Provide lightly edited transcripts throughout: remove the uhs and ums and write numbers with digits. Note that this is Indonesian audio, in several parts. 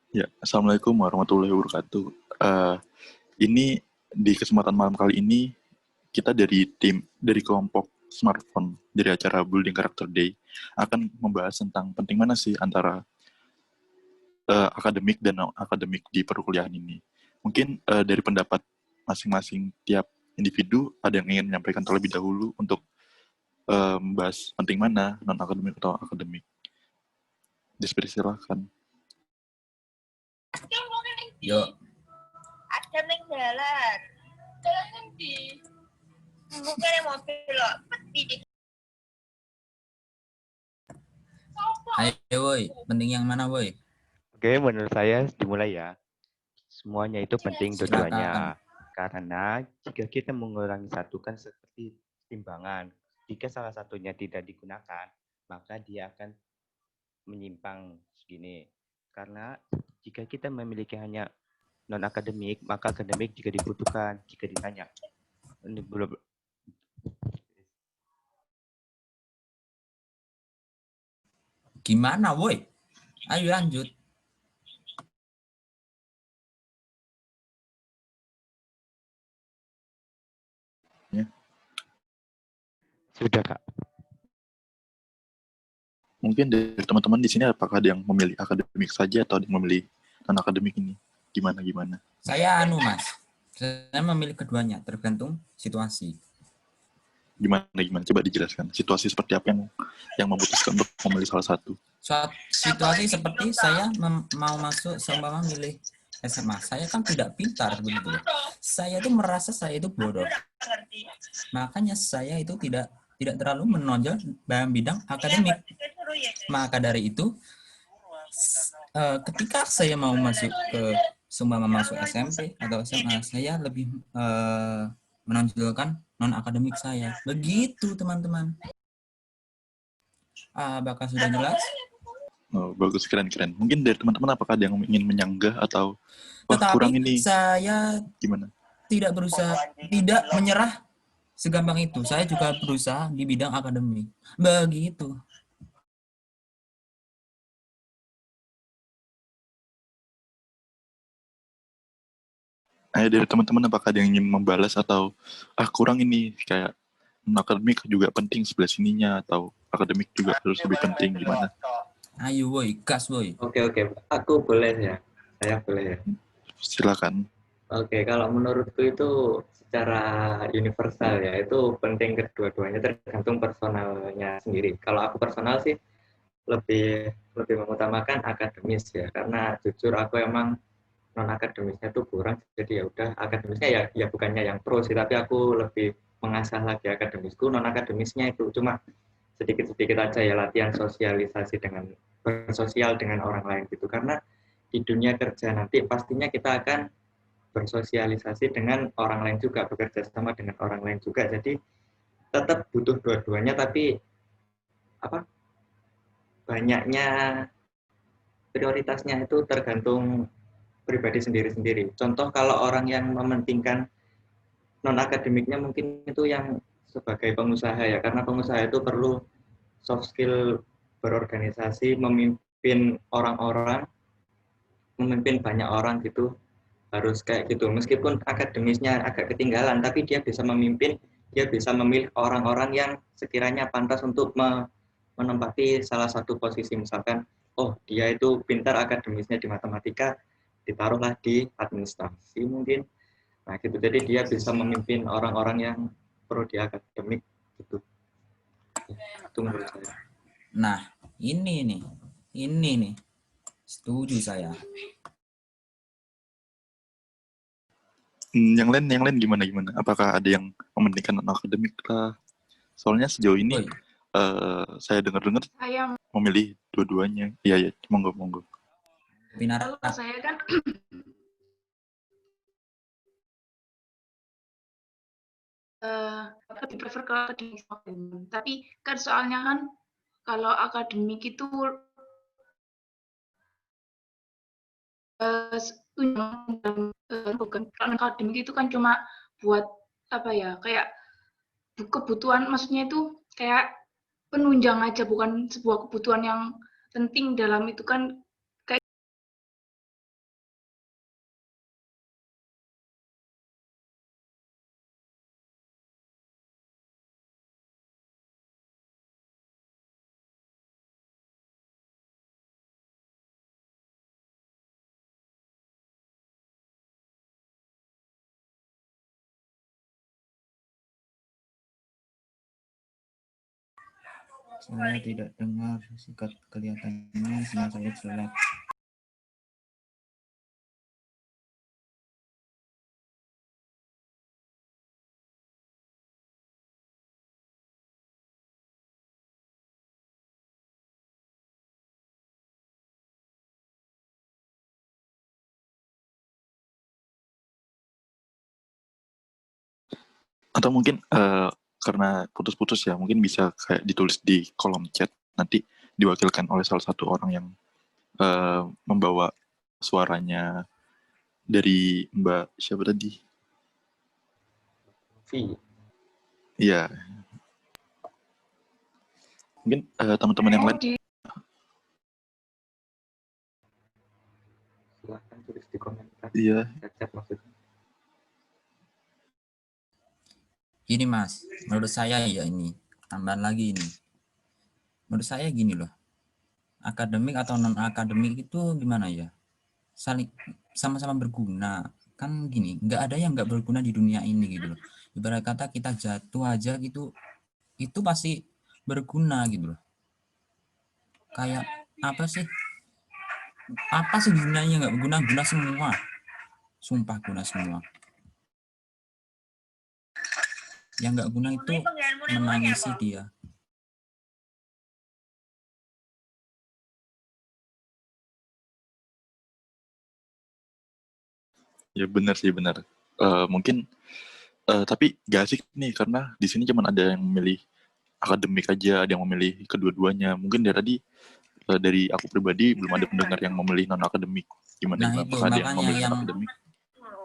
Ya, Assalamualaikum warahmatullahi wabarakatuh. Eh, ini di kesempatan malam kali ini kita dari kelompok smartphone dari acara Building Character Day akan membahas tentang penting mana sih antara akademik dan non akademik di perkuliahan ini. Mungkin dari pendapat masing-masing tiap individu ada yang ingin menyampaikan terlebih dahulu untuk membahas penting mana non akademik atau akademik. Dipersilahkan. Yuk. Ada neng jalan. Jalan nanti. Bukan mobil loh. Peti. Ayo woi, penting yang mana woi? Oke, menurut saya dimulai ya. Semuanya itu penting Silakan. dua-duanya. Karena jika kita mengurangi satu kan seperti timbangan. Jika salah satunya tidak digunakan, maka dia akan menyimpang segini. Karena jika kita memiliki hanya non-akademik, maka akademik jika dibutuhkan, jika ditanya. Ini belum. Gimana woi? Ayo lanjut. Ya. Sudah, Kak. Mungkin dari teman-teman di sini apakah ada yang memilih akademik saja atau ada yang memilih non-akademik ini? Gimana? Saya Mas. Saya memilih keduanya, tergantung situasi. Gimana? Coba dijelaskan. Situasi seperti apa yang memutuskan untuk memilih salah satu? Situasi seperti saya mau masuk seumpama milih SMA. Saya kan tidak pintar begitu. Saya itu merasa saya itu bodoh. Makanya saya itu tidak terlalu menonjol dalam bidang akademik. Maka dari itu, ketika saya mau masuk ke masuk SMP atau SMA, saya lebih menonjolkan non akademik saya. Begitu teman-teman. Apakah sudah jelas? Oh, bagus, keren. Mungkin dari teman-teman apakah ada yang ingin menyanggah atau kurang ini? Saya gimana? Tidak menyerah segampang itu. Saya juga berusaha di bidang akademik. Begitu. Dari teman-teman apakah ada yang ingin membalas atau kurang ini, kayak akademik juga penting sebelah sininya, atau akademik juga harus lebih penting, gimana? Ayo woi, gas woi. Oke, aku boleh ya, saya boleh ya. Silakan. Oke, kalau menurutku itu secara universal ya, itu penting kedua-duanya tergantung personalnya sendiri. Kalau aku personal sih lebih mengutamakan akademis ya, karena jujur aku emang non akademisnya tuh kurang, jadi ya udah akademisnya ya bukannya yang pro sih, tapi aku lebih mengasah lagi akademisku. Non akademisnya itu cuma sedikit-sedikit aja ya, latihan sosialisasi dengan bersosial dengan orang lain gitu, karena di dunia kerja nanti pastinya kita akan bersosialisasi dengan orang lain juga, bekerja sama dengan orang lain juga, jadi tetap butuh dua-duanya, tapi banyaknya prioritasnya itu tergantung pribadi sendiri-sendiri. Contoh kalau orang yang mementingkan non-akademiknya mungkin itu yang sebagai pengusaha ya, karena pengusaha itu perlu soft skill berorganisasi, memimpin orang-orang, memimpin banyak orang gitu, harus kayak gitu. Meskipun akademisnya agak ketinggalan, tapi dia bisa memimpin, dia bisa memilih orang-orang yang sekiranya pantas untuk menempati salah satu posisi. Misalkan, oh dia itu pintar akademisnya di matematika, ditaruhlah di administrasi mungkin. Nah gitu, jadi dia bisa memimpin orang-orang yang pro di akademik gitu. Itu menurut saya. Nah, ini nih. Setuju saya. Yang lain gimana? Apakah ada yang mementingkan non-akademik lah? Soalnya sejauh ini saya dengar memilih dua-duanya. Iya, monggo. Kalau saya kan lebih prefer ke akademik, tapi kan soalnya kan kalau akademik itu bukan, akademik itu kan cuma buat apa ya, kayak kebutuhan, maksudnya itu kayak penunjang aja, bukan sebuah kebutuhan yang penting dalam itu kan. Saya tidak dengar, sikat kelihatannya sinyal saya jelek. Atau mungkin karena putus-putus ya, mungkin bisa kayak ditulis di kolom chat, nanti diwakilkan oleh salah satu orang yang membawa suaranya dari Mbak siapa tadi? V. Iya. Mungkin teman-teman yang lain. Silahkan tulis di komentar. Iya. Chat maksudnya. Gini Mas, menurut saya ya ini, tambahan lagi ini. Menurut saya gini loh, akademik atau non-akademik itu gimana ya? Saling sama-sama berguna. Kan gini, nggak ada yang nggak berguna di dunia ini gitu loh. Ibarat kata kita jatuh aja gitu, itu pasti berguna gitu loh. Kayak apa sih? Apa sih gunanya nggak berguna? Guna semua. Sumpah guna semua. Yang nggak guna itu menangisi dia. Ya benar sih, benar. Mungkin tapi gak asik nih karena di sini cuma ada yang memilih akademik aja, ada yang memilih kedua-duanya. Mungkin dari tadi dari aku pribadi belum ada pendengar yang memilih non akademik. Gimana? Nah Gimana? itu Apakah ada yang makanya memilih non akademik?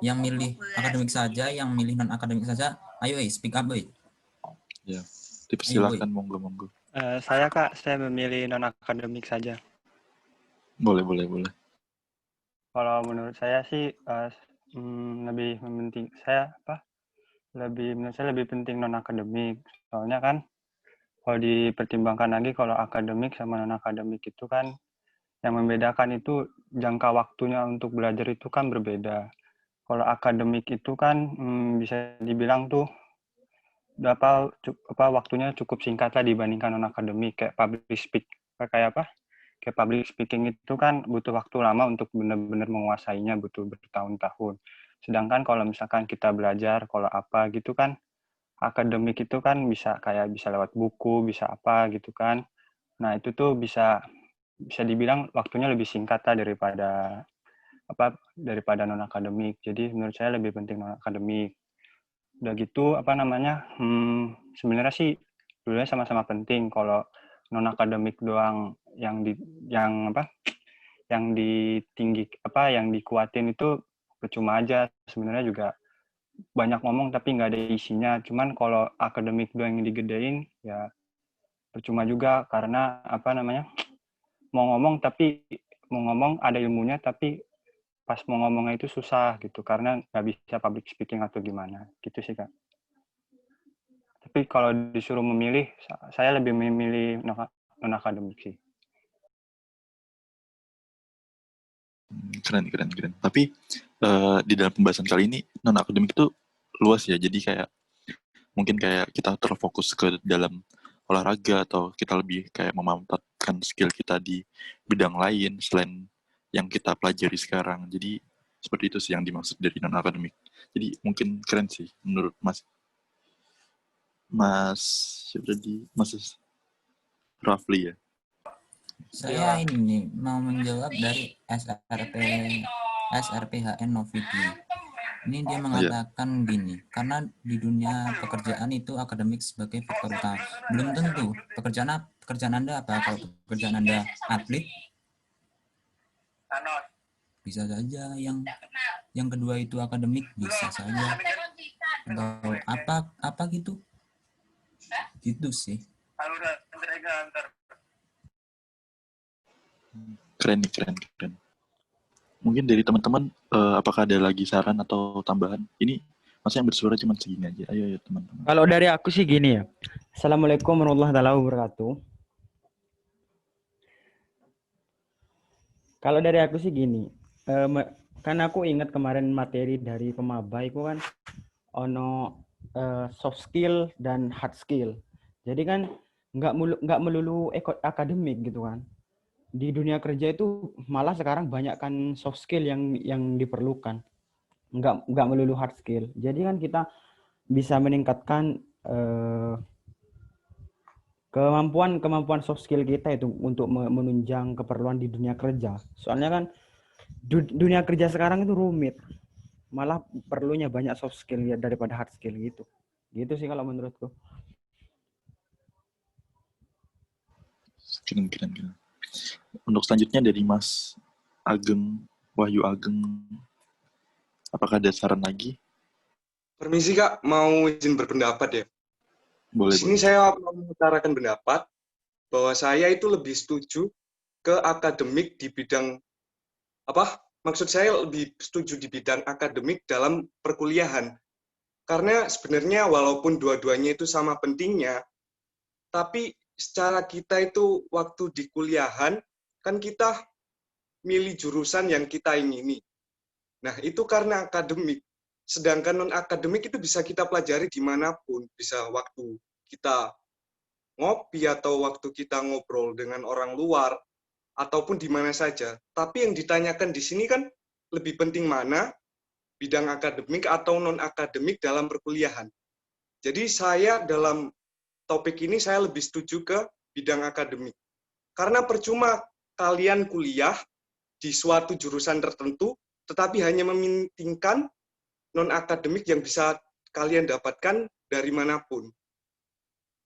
yang milih akademik saja, yang milih non akademik saja, ayo speak up boy. Ya, dipersilahkan, monggo. Saya Kak, saya memilih non-akademik saja. Boleh. Kalau menurut saya sih lebih penting menurut saya lebih penting non-akademik. Soalnya kan kalau dipertimbangkan lagi kalau akademik sama non-akademik itu kan yang membedakan itu jangka waktunya untuk belajar itu kan berbeda. Kalau akademik itu kan bisa dibilang tuh waktunya cukup singkat lah dibandingkan non-akademik kayak kayak public speaking itu kan butuh waktu lama untuk benar-benar menguasainya, butuh bertahun-tahun. Sedangkan kalau misalkan kita belajar, kalau apa gitu kan, akademik itu kan bisa lewat buku, bisa apa gitu kan. Nah itu tuh bisa dibilang waktunya lebih singkat lah daripada non akademik. Jadi menurut saya lebih penting non akademik. Udah gitu sebenarnya sih dulunya sama-sama penting. Kalau non akademik doang yang yang dikuatin itu percuma aja. Sebenarnya juga banyak ngomong tapi nggak ada isinya. Cuman kalau akademik doang yang digedein ya percuma juga karena mau ngomong ada ilmunya tapi pas mau ngomongnya itu susah gitu karena nggak bisa public speaking atau gimana gitu sih Kak. Tapi kalau disuruh memilih, saya lebih memilih non akademik sih. Keren. Tapi di dalam pembahasan kali ini non akademik itu luas ya. Jadi kayak mungkin kayak kita terfokus ke dalam olahraga atau kita lebih kayak memantapkan skill kita di bidang lain selain yang kita pelajari sekarang. Jadi seperti itu sih yang dimaksud dari non akademik. Jadi mungkin keren sih menurut Mas Rafli ya. Saya ini nih mau menjawab dari SRPHN Novidi. Ini dia mengatakan gini, karena di dunia pekerjaan itu akademik sebagai faktor utama. Belum tentu pekerjaan Anda apa? Kalau pekerjaan Anda atlet, bisa saja yang kedua itu akademik, bisa saja. Atau apa gitu. Gitu sih. Keren. Mungkin dari teman-teman, apakah ada lagi saran atau tambahan? Ini masa yang bersuara cuma segini aja. Ayo teman-teman. Kalau dari aku sih gini ya. Assalamualaikum warahmatullahi wabarakatuh. Kalau dari aku sih gini. Kan aku ingat kemarin materi dari pemaba itu kan ono soft skill dan hard skill. Jadi kan nggak melulu akademik gitu kan. Di dunia kerja itu malah sekarang banyak kan soft skill yang diperlukan, nggak melulu hard skill. Jadi kan kita bisa meningkatkan kemampuan soft skill kita itu untuk menunjang keperluan di dunia kerja. Soalnya kan dunia kerja sekarang itu rumit, malah perlunya banyak soft skill ya daripada hard skill gitu. Gitu sih kalau menurutku. Keren. Untuk selanjutnya dari Mas Wahyu Ageng, apakah ada saran lagi? Permisi Kak, mau izin berpendapat ya. Boleh. Di sini saya mau mengutarakan pendapat bahwa saya itu lebih setuju ke akademik di bidang maksud saya lebih setuju di bidang akademik dalam perkuliahan. Karena sebenarnya walaupun dua-duanya itu sama pentingnya, tapi secara kita itu waktu di kuliahan, kan kita milih jurusan yang kita ingini. Nah, itu karena akademik. Sedangkan non-akademik itu bisa kita pelajari dimanapun. Bisa waktu kita ngopi atau waktu kita ngobrol dengan orang luar, ataupun di mana saja. Tapi yang ditanyakan di sini kan lebih penting mana, bidang akademik atau non-akademik dalam perkuliahan. Jadi saya dalam topik ini saya lebih setuju ke bidang akademik. Karena percuma kalian kuliah di suatu jurusan tertentu, tetapi hanya mementingkan non-akademik yang bisa kalian dapatkan dari manapun.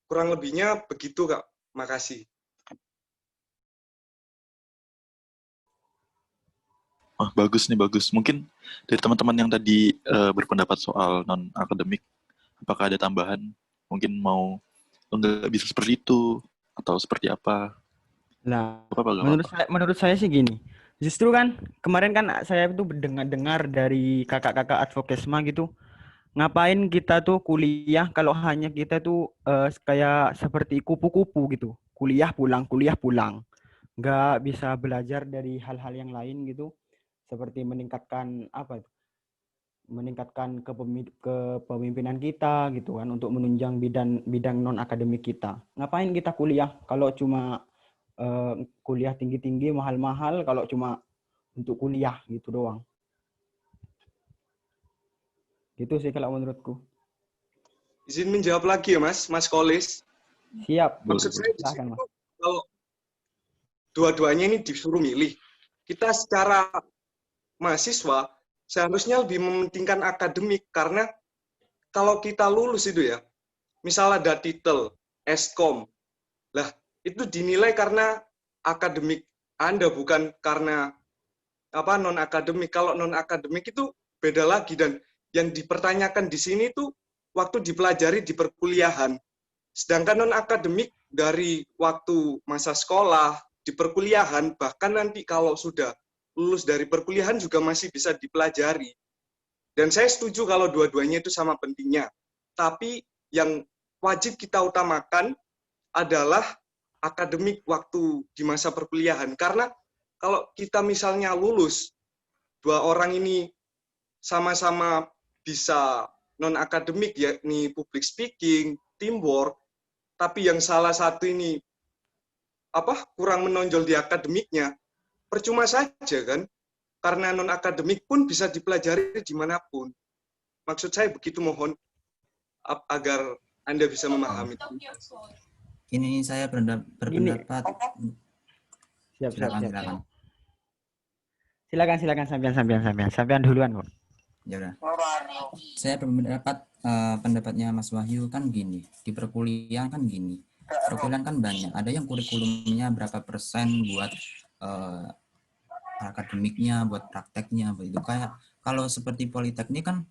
Kurang lebihnya begitu, Kak. Makasih. Oh, bagus. Mungkin dari teman-teman yang tadi berpendapat soal non-akademik, apakah ada tambahan? Mungkin mau nggak bisa seperti itu, atau seperti apa? Nah, menurut saya sih gini. Justru kan kemarin kan saya itu dengar dari kakak-kakak advokesma gitu. Ngapain kita tuh kuliah kalau hanya kita tuh kayak seperti kupu-kupu gitu. Kuliah pulang. Nggak bisa belajar dari hal-hal yang lain gitu. Seperti meningkatkan meningkatkan kepemimpinan kita gitu kan untuk menunjang bidang non akademik kita. Ngapain kita kuliah kalau cuma kuliah tinggi-tinggi mahal-mahal kalau cuma untuk kuliah gitu doang. Gitu sih kalau menurutku. Izin menjawab lagi ya Mas Kolis. Siap. Maksud saya di sini kalau dua-duanya ini disuruh milih, kita secara mahasiswa seharusnya lebih mementingkan akademik, karena kalau kita lulus itu ya, misal ada titel Eskom, lah itu dinilai karena akademik Anda, bukan karena non akademik. Kalau non akademik itu beda lagi, dan yang dipertanyakan di sini tuh waktu dipelajari di perkuliahan. Sedangkan non akademik dari waktu masa sekolah di perkuliahan, bahkan nanti kalau sudah lulus dari perkuliahan juga masih bisa dipelajari. Dan saya setuju kalau dua-duanya itu sama pentingnya. Tapi yang wajib kita utamakan adalah akademik waktu di masa perkuliahan. Karena kalau kita misalnya lulus, dua orang ini sama-sama bisa non-akademik, yakni public speaking, teamwork, tapi yang salah satu ini kurang menonjol di akademiknya, percuma saja kan? Karena non-akademik pun bisa dipelajari dimanapun. Maksud saya begitu, mohon agar Anda bisa memahami. Ini saya berpendapat. Silakan. Sampean duluan, Bang. Ya udah. Saya berpendapat pendapatnya Mas Wahyu kan gini. Di perkuliahan kan gini. Perkuliahan kan banyak. Ada yang kurikulumnya berapa persen buat akademiknya, buat prakteknya, begitu. Kayak kalau seperti politeknik kan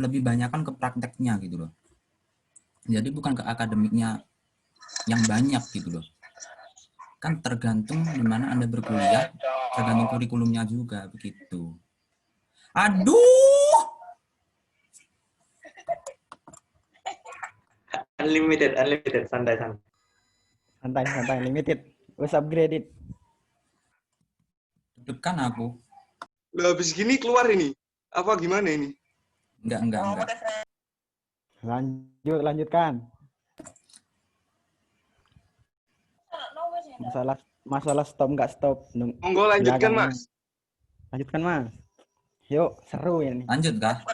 lebih banyak kan ke prakteknya gitu loh. Jadi bukan ke akademiknya yang banyak gitu loh. Kan tergantung di mana Anda berkuliah, tergantung kurikulumnya juga begitu. Aduh. Unlimited, santai, limited. What's upgraded? Dekan aku. Loh, habis gini keluar ini. Apa gimana ini? Enggak. Lanjutkan. Masalah stop nggak stop. Monggo lanjutkan, Silakan, Mas. Lanjutkan, Mas. Yuk, seru ini. Lanjut kah?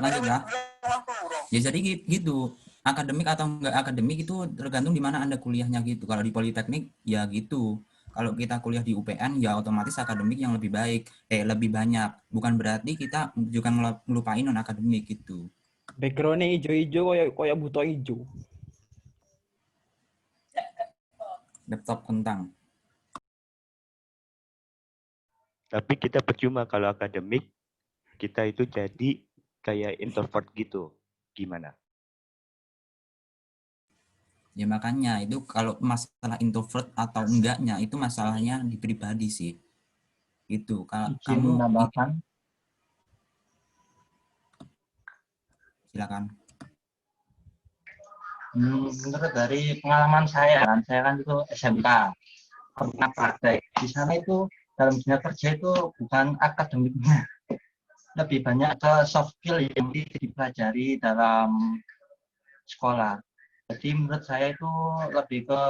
Ya jadi gitu. Akademik atau enggak akademik itu tergantung di mana Anda kuliahnya gitu. Kalau di Politeknik ya gitu. Kalau kita kuliah di UPN ya otomatis akademik yang lebih baik, lebih banyak. Bukan berarti kita juga ngelupain non akademik gitu. Backgroundnya hijau-hijau koyo buto hijau. Laptop kentang. Tapi kita percuma kalau akademik, kita itu jadi kayak introvert gitu. Gimana? Ya makanya itu kalau masalah introvert atau enggaknya itu masalahnya di pribadi sih. Itu kalau kamu menambahkan. Silakan. Menurut dari pengalaman saya kan itu SMK, pernah praktek. Di sana itu dalam dunia kerja itu bukan akademiknya, lebih banyak ke soft skill yang dipelajari dalam sekolah. Jadi menurut saya itu lebih ke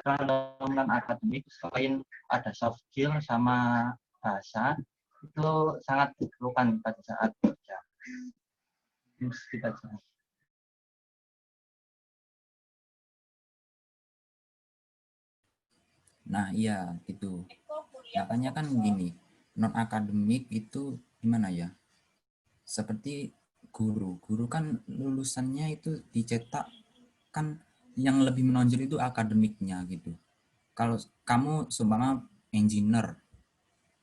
non akademik, selain ada soft skill sama bahasa itu sangat diperlukan pada saat kerja. Kita jelas. Nah, iya itu. Makanya kan gini, non akademik itu gimana ya? Seperti guru. Guru kan lulusannya itu dicetak kan yang lebih menonjol itu akademiknya gitu. Kalau kamu seumpama engineer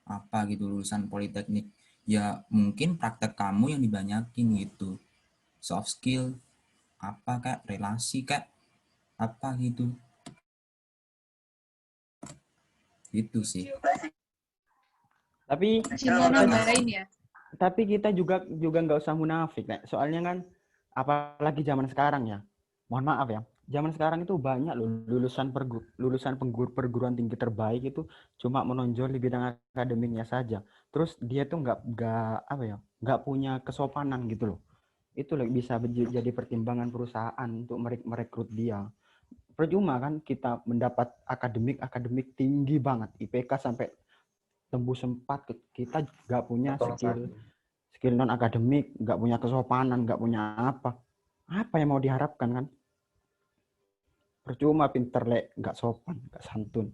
apa gitu lulusan politeknik, ya mungkin praktek kamu yang dibanyakin gitu. Soft skill apa kayak relasi kayak apa gitu. Gitu sih. Tapi ya. Tapi kita juga nggak usah munafik, Nek. Soalnya kan apalagi zaman sekarang ya. Mohon maaf ya. Zaman sekarang itu banyak loh lulusan perguruan tinggi terbaik itu cuma menonjol di bidang akademiknya saja. Terus dia tuh nggak punya kesopanan gitu loh. Itu bisa jadi pertimbangan perusahaan untuk merekrut dia. Percuma kan kita mendapat akademik tinggi banget, IPK sampai tembus 4, kita nggak punya skill non akademik, nggak punya kesopanan, nggak punya apa yang mau diharapkan kan? Percuma pinter nggak sopan, nggak santun.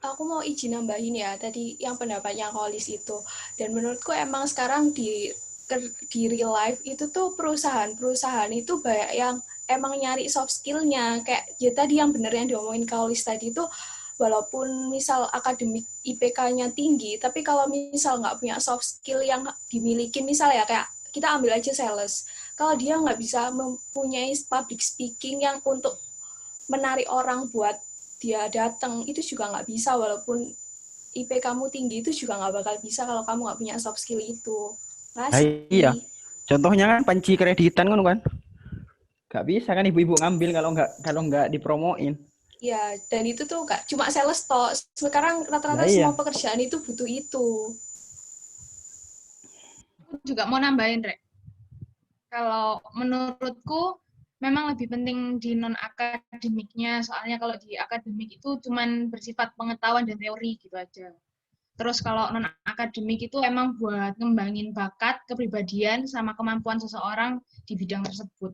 Aku mau izin nambahin ya tadi yang pendapatnya Kolis itu, dan menurutku emang sekarang di real life itu tuh perusahaan itu banyak yang emang nyari soft skill-nya, kayak ya tadi yang bener yang diomongin Kolis tadi itu. Walaupun misal akademik IPK-nya tinggi, tapi kalau misal nggak punya soft skill yang dimiliki, misal ya kayak kita ambil aja sales, kalau dia nggak bisa mempunyai public speaking yang untuk menarik orang buat dia datang, itu juga nggak bisa. Walaupun IP kamu tinggi, itu juga nggak bakal bisa kalau kamu nggak punya soft skill itu. Iya, contohnya kan panci kreditan kan, nggak bisa kan ibu-ibu ngambil kalau nggak dipromoin. Ya, dan itu tuh gak cuma sales toh. Sekarang rata-rata semua pekerjaan itu butuh itu. Aku juga mau nambahin, Rek. Kalau menurutku memang lebih penting di non-akademiknya, soalnya kalau di akademik itu cuman bersifat pengetahuan dan teori gitu aja. Terus kalau non-akademik itu emang buat ngembangin bakat, kepribadian, sama kemampuan seseorang di bidang tersebut.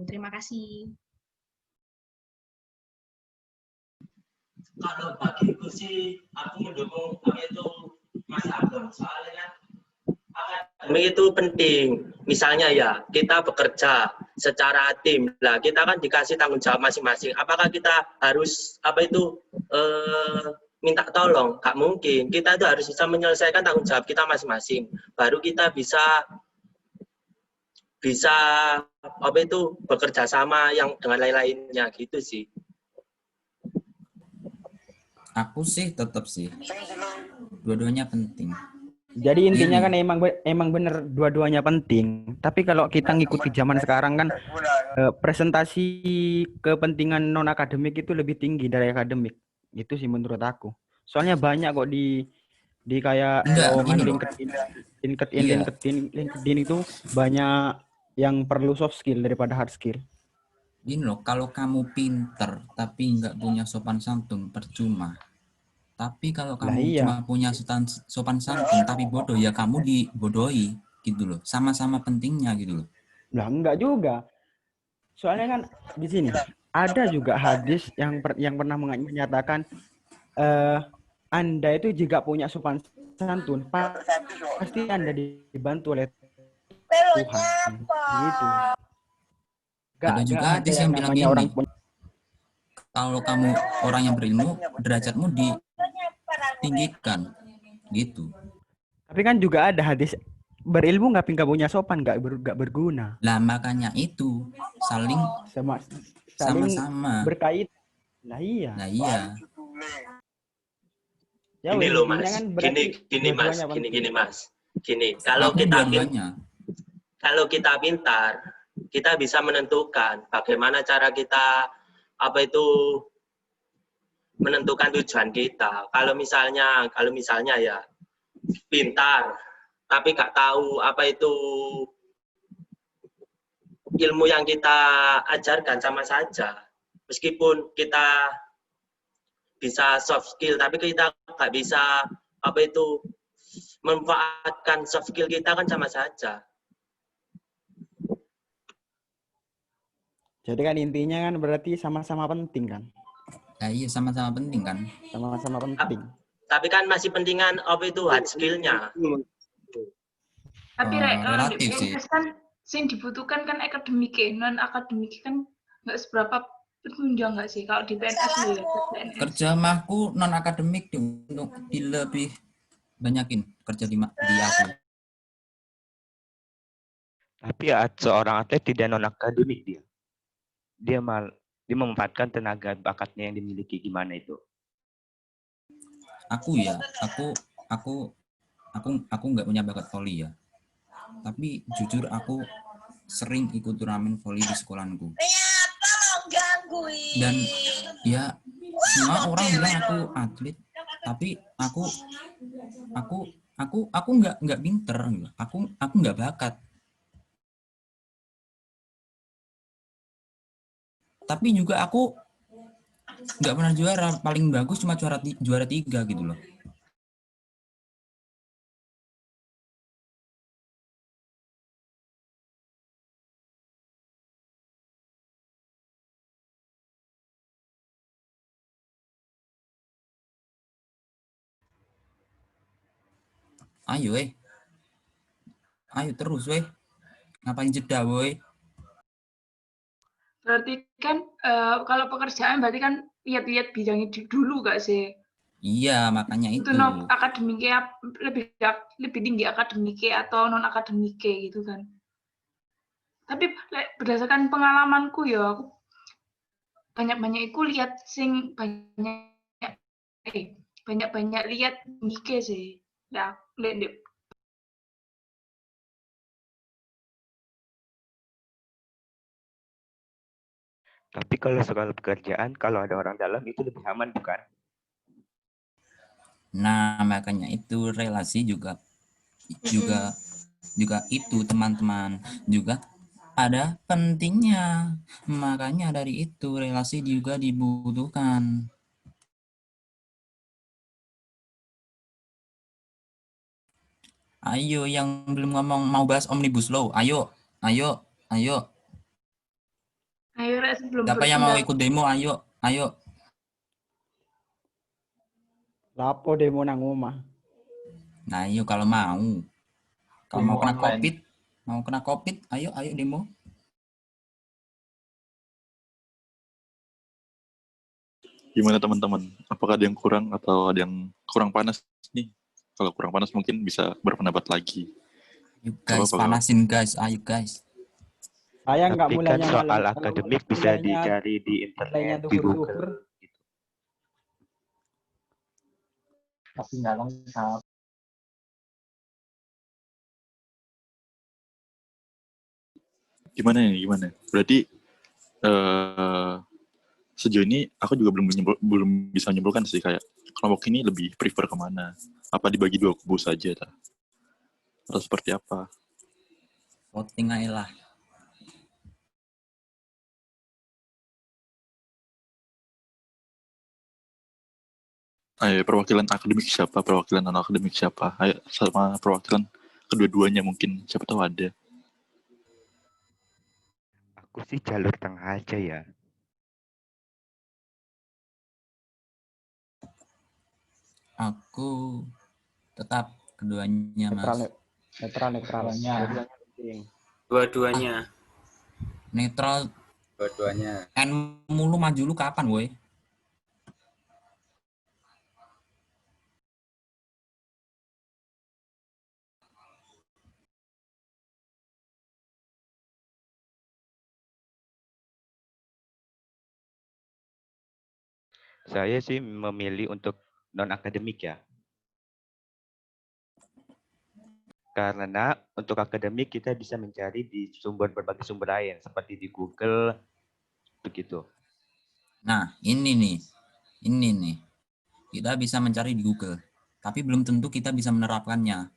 Terima kasih. Kalau bagiku sih, aku mendukung itu Mas Abdul. Soalnya kan akademik itu penting. Misalnya ya, kita bekerja secara tim. Lah, kita kan dikasih tanggung jawab masing-masing. Apakah kita harus minta tolong? Gak mungkin. Kita itu harus bisa menyelesaikan tanggung jawab kita masing-masing. Baru kita bisa bekerja sama yang dengan lain-lainnya gitu sih. Aku sih tetap sih dua-duanya penting. Jadi intinya kan emang bener dua-duanya penting. Tapi kalau kita ngikuti zaman sekarang kan presentasi kepentingan non akademik itu lebih tinggi dari akademik. Itu sih menurut aku. Soalnya banyak kok di kayak lowongan LinkedIn itu banyak yang perlu soft skill daripada hard skill. Ini loh, kalau kamu pinter tapi nggak punya sopan santun, percuma. Tapi kalau Lah kamu iya. cuma punya sopan santun tapi bodoh, ya kamu dibodohi gitu loh. Sama-sama pentingnya gitu loh. Lah enggak juga. Soalnya kan di sini ada juga hadis yang pernah menyatakan Anda itu jika punya sopan santun pasti Anda dibantu oleh Tuhan. Gitu. Ada juga Gak ada hadis yang yang bilang namanya gini, orang kalau kamu orang yang berilmu, derajatmu ditinggikan gitu. Tapi kan juga ada hadis berilmu nggak punya sopan nggak berguna. Lah makanya itu saling sama-sama berkait. Lah iya. Nah iya. Ya, gini loh mas, kan gini mas, kalau Aku kita kalau kita pintar, kita bisa menentukan bagaimana cara kita menentukan tujuan kita. Kalau misalnya ya pintar, tapi nggak tahu apa itu ilmu yang kita ajarkan, sama saja. Meskipun kita bisa soft skill, tapi kita nggak bisa memanfaatkan soft skill kita, kan sama saja. Jadi kan intinya kan berarti sama-sama penting kan? Nah, iya, sama-sama penting kan? Sama-sama penting. Tapi kan masih pentingan hard skill-nya. Tapi kalau di relatif sih. PNS kan yang dibutuhkan kan akademik, non akademik kan nggak seberapa penunjang nggak sih kalau di PNS ya? Kerja mahku non akademik untuk lebih banyakin kerja di aku. Tapi seorang atlet tidak non akademik dia memanfaatkan tenaga bakatnya yang dimiliki. Gimana itu? Aku nggak punya bakat voli ya. Tapi jujur aku sering ikut turnamen voli di sekolahku. Dan ya semua orang bilang aku atlet, tapi aku nggak pinter, aku nggak bakat. Tapi juga aku nggak pernah juara, paling bagus cuma juara 3 gitu loh. Ayo terus ngapain jeda Berarti kan kalau pekerjaan berarti kan lihat-lihat bidangnya dulu gak sih? Iya, makanya itu. Akademiknya lebih tinggi akademiknya atau non akademiknya gitu kan. Tapi berdasarkan pengalamanku ya, aku banyak aku lihat sing banyak lihat Nike sih. Ya, lihat. Tapi kalau soal pekerjaan, kalau ada orang dalam itu lebih aman, bukan? Nah, makanya itu relasi juga itu teman-teman juga ada pentingnya. Makanya dari itu relasi juga dibutuhkan. Ayo yang belum ngomong mau bahas Omnibus Law. Ayo. Siapa yang mau ikut demo? Ayo. Lapo demo nang omah. Nah, ayo kalau mau. Kalau mau kena COVID, ayo demo. Gimana teman-teman? Apakah ada yang kurang atau ada yang kurang panas nih? Kalau kurang panas mungkin bisa berpendapat lagi. Ayo guys, panasin guys. Ayo guys. Saya nggak Tapi mulainya kan soal akademik bisa dicari di internet, di Google. Tapi nggak lengkap. Gimana? Berarti sejauh ini aku juga belum bisa menyimpulkan sih, kayak kelompok ini lebih prefer kemana? Apa dibagi 2 kubu saja? Atau seperti apa? Voting aja lah. Ayo, perwakilan akademik siapa? Perwakilan non akademik siapa? Ayo, sama perwakilan kedua-duanya mungkin. Siapa tahu ada. Aku sih jalur tengah aja ya. Aku tetap keduanya, Mas. Netral. Dua-duanya penting. Dua-duanya. Netral. Dua-duanya. N mulu maju lu kapan, woi? Saya sih memilih untuk non akademik ya. Karena untuk akademik kita bisa mencari di berbagai sumber lain seperti di Google begitu. Nah, ini nih. Kita bisa mencari di Google, tapi belum tentu kita bisa menerapkannya.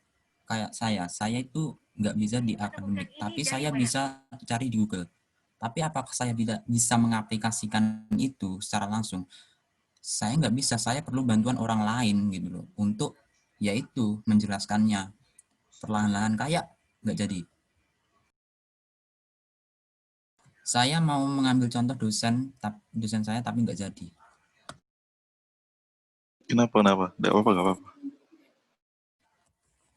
Kayak saya itu nggak bisa di akademik, tapi saya bisa cari di Google. Tapi apakah saya tidak bisa mengaplikasikan itu secara langsung? Saya nggak bisa, saya perlu bantuan orang lain gitu loh, untuk yaitu menjelaskannya. Perlahan-lahan kayak nggak jadi. Saya mau mengambil contoh dosen saya tapi nggak jadi. Kenapa? Nggak apa-apa.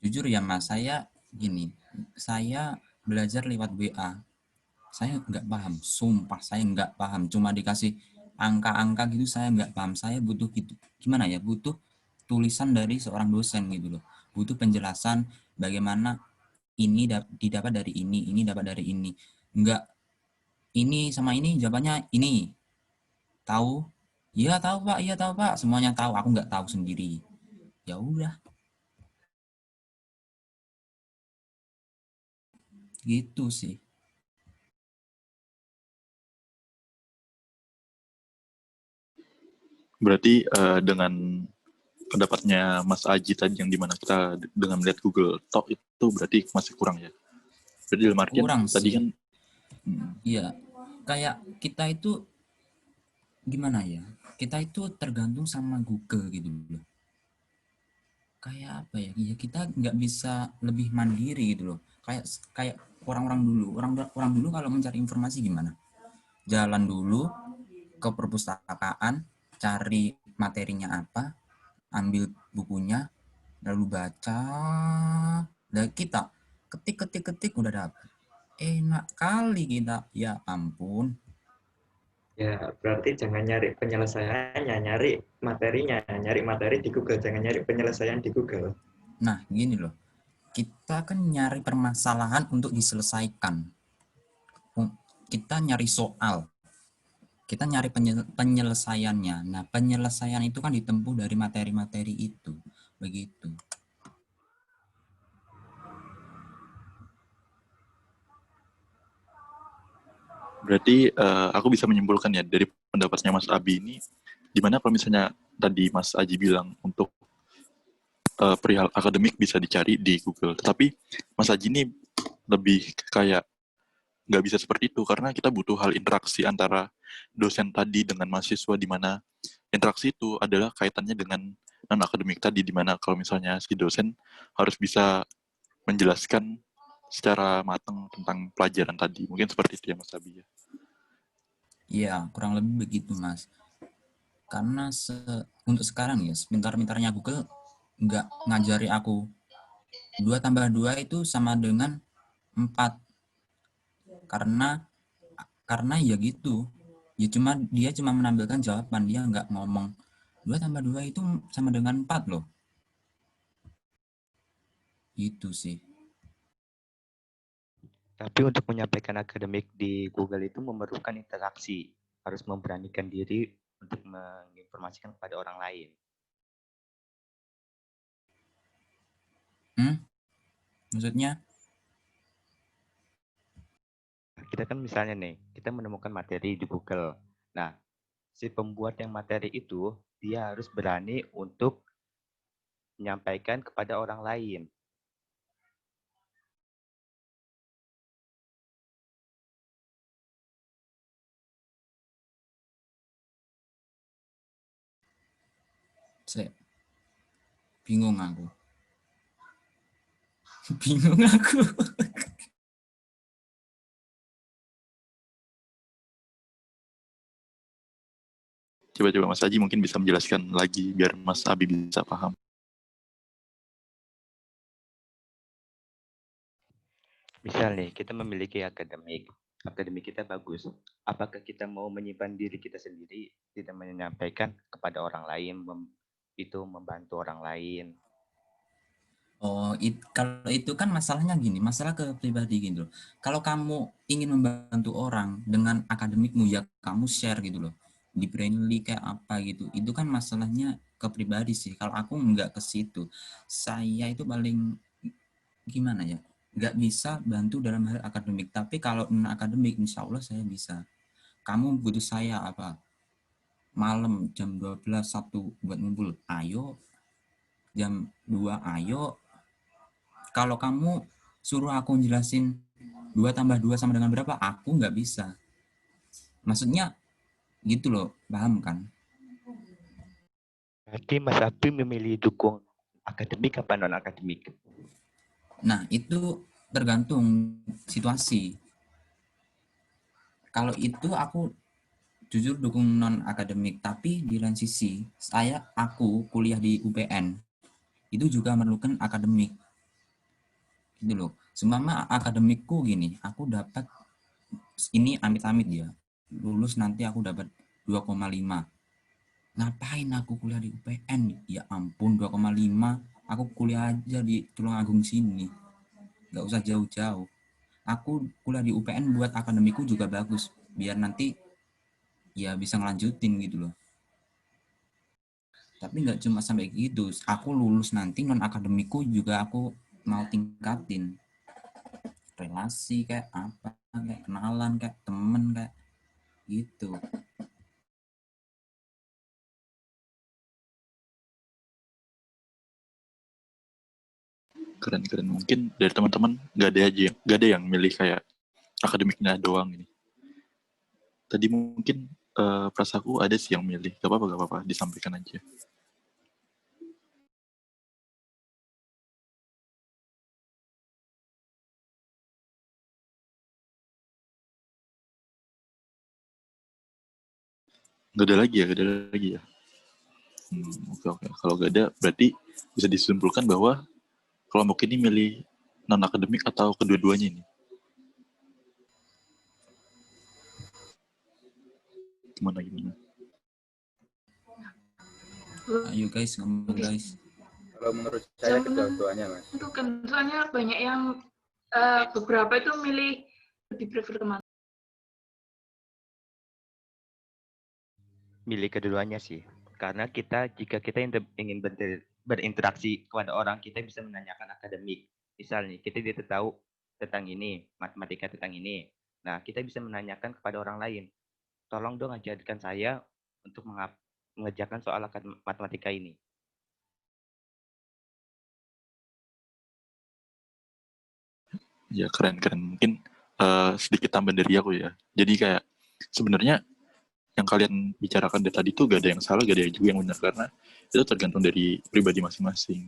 Jujur ya Mas, saya gini, saya belajar lewat WA. Saya nggak paham, sumpah saya nggak paham. Cuma dikasih angka-angka gitu saya nggak paham. Saya butuh gitu, gimana ya, butuh tulisan dari seorang dosen gitu loh. Butuh penjelasan bagaimana ini didapat dari ini dapat dari ini. Enggak, ini sama ini jawabannya ini. Tahu? Iya tahu Pak, iya tahu Pak. Semuanya tahu, aku nggak tahu sendiri. Ya udah, gitu sih. Berarti dengan pendapatnya Mas Aji tadi yang dimana kita dengan melihat Google Talk itu berarti masih kurang ya? Berarti dalam artian Kurang tadi sih. kan Iya, kayak kita itu gimana ya? Kita itu tergantung sama Google gitu loh. Kayak apa ya? Ya kita nggak bisa lebih mandiri gitu loh. Kayak orang-orang dulu. Orang dulu kalau mencari informasi gimana? Jalan dulu ke perpustakaan, cari materinya apa, ambil bukunya, lalu baca. Dan kita ketik udah dapet. Enak kali kita, ya ampun. Ya, berarti jangan nyari penyelesaiannya, nyari materinya. Nyari materi di Google, jangan nyari penyelesaian di Google. Nah, gini loh. Kita kan nyari permasalahan untuk diselesaikan. Kita nyari soal. Kita nyari penyelesaiannya. Nah, penyelesaian itu kan ditempuh dari materi-materi itu. Begitu. berarti aku bisa menyimpulkan ya dari pendapatnya Mas Abi ini, dimana kalau misalnya tadi Mas Aji bilang untuk perihal akademik bisa dicari di Google, tetapi Mas Aji ini lebih kayak nggak bisa seperti itu karena kita butuh hal interaksi antara dosen tadi dengan mahasiswa, di mana interaksi itu adalah kaitannya dengan non akademik tadi, di mana kalau misalnya si dosen harus bisa menjelaskan secara matang tentang pelajaran tadi. Mungkin seperti itu ya Mas Abi ya. Iya, kurang lebih begitu, Mas. Karena untuk sekarang ya, sepintar-pintarnya Google nggak ngajari aku 2 tambah 2 itu sama dengan 4. Karena ya gitu. Ya dia cuma menampilkan jawaban, dia nggak ngomong 2 tambah 2 itu sama dengan 4 loh. Itu sih. Tapi untuk menyampaikan akademik di Google itu memerlukan interaksi. Harus memberanikan diri untuk menginformasikan kepada orang lain. Maksudnya? Kita kan misalnya nih, kita menemukan materi di Google. Nah, si pembuat yang materi itu, dia harus berani untuk menyampaikan kepada orang lain. Bingung aku. Bingung aku. Coba-coba Mas Aji mungkin bisa menjelaskan lagi biar Mas Abi bisa paham. Misal nih, kita memiliki akademik kita bagus. Apakah kita mau menyimpan diri kita sendiri, tidak menyampaikan kepada orang lain, itu membantu orang lain? Oh, kalau itu kan masalahnya gini, masalah ke pribadi gitu loh. Kalau kamu ingin membantu orang dengan akademikmu, ya kamu share gitu loh. Di Brainly kayak apa gitu. Itu kan masalahnya ke pribadi sih. Kalau aku nggak ke situ. Saya itu paling gimana ya? Nggak bisa bantu dalam hal akademik. Tapi kalau non akademik, insya Allah saya bisa. Kamu butuh saya apa? Malam jam 12 Sabtu buat ngumpul. Ayo. Jam 2 ayo. Kalau kamu suruh aku jelasin 2 tambah 2 sama dengan berapa, aku nggak bisa. Maksudnya gitu loh, paham kan? Berarti Mas Abi memilih dukung akademik apa non-akademik? Nah, itu tergantung situasi. Kalau itu aku jujur dukung non-akademik, tapi di lain sisi, aku kuliah di UPN, itu juga memerlukan akademik. Gitu loh. Seumpama akademikku gini, aku dapat ini amit-amit ya, lulus nanti aku dapat 2,5. Ngapain aku kuliah di UPN? Ya ampun, 2,5. Aku kuliah aja di Tulungagung sini. Nggak usah jauh-jauh. Aku kuliah di UPN buat akademiku juga bagus. Biar nanti ya bisa ngelanjutin gitu loh. Tapi nggak cuma sampai gitu. Aku lulus nanti non-akademiku juga aku mau tingkatin. Relasi kayak apa, kayak kenalan, kayak temen, kayak gitu. Keren-keren. Mungkin dari teman-teman nggak ada yang milih kayak akademiknya doang ini. Tadi mungkin perasaanku ada sih yang milih. Gak apa-apa, disampaikan aja. Gak ada lagi ya. Oke. Kalau gak ada, berarti bisa disimpulkan bahwa kelompok ini milih non-akademik atau kedua-duanya ini? Gimana? Ayo guys, ngomong guys. Kalau menurut saya kedua-duanya, Mas. Itu kan soalnya banyak yang beberapa itu milih lebih prefer kemana? Milih keduanya sih. Karena jika kita ingin berinteraksi kepada orang, kita bisa menanyakan akademik. Misal nih, kita tidak tahu tentang ini, matematika tentang ini. Nah, kita bisa menanyakan kepada orang lain. Tolong dong ajarkan saya untuk mengerjakan soal matematika ini. Ya keren. Mungkin sedikit tambahan dari aku ya. Jadi kayak sebenarnya yang kalian bicarakan dari tadi itu gak ada yang salah, gak ada juga yang benar, karena itu tergantung dari pribadi masing-masing.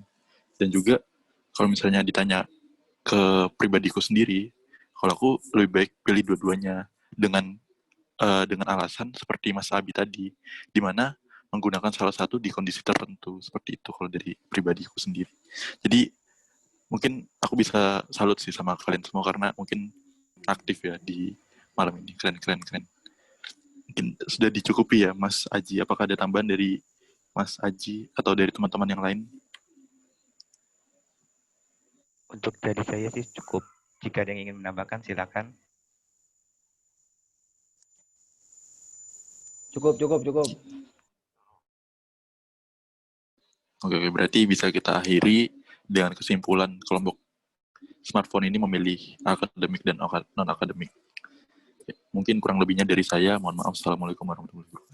Dan juga kalau misalnya ditanya ke pribadiku sendiri, kalau aku lebih baik pilih dua-duanya dengan alasan seperti Mas Abi tadi, di mana menggunakan salah satu di kondisi tertentu, seperti itu kalau dari pribadiku sendiri. Jadi mungkin aku bisa salut sih sama kalian semua karena mungkin aktif ya di malam ini. Keren. Mungkin sudah dicukupi ya Mas Aji. Apakah ada tambahan dari Mas Aji atau dari teman-teman yang lain? Untuk dari saya sih cukup. Jika ada yang ingin menambahkan, silakan. Cukup. Oke, berarti bisa kita akhiri dengan kesimpulan kelompok smartphone ini memilih akademik dan non-akademik. Mungkin kurang lebihnya dari saya. Mohon maaf. Assalamualaikum warahmatullahi wabarakatuh.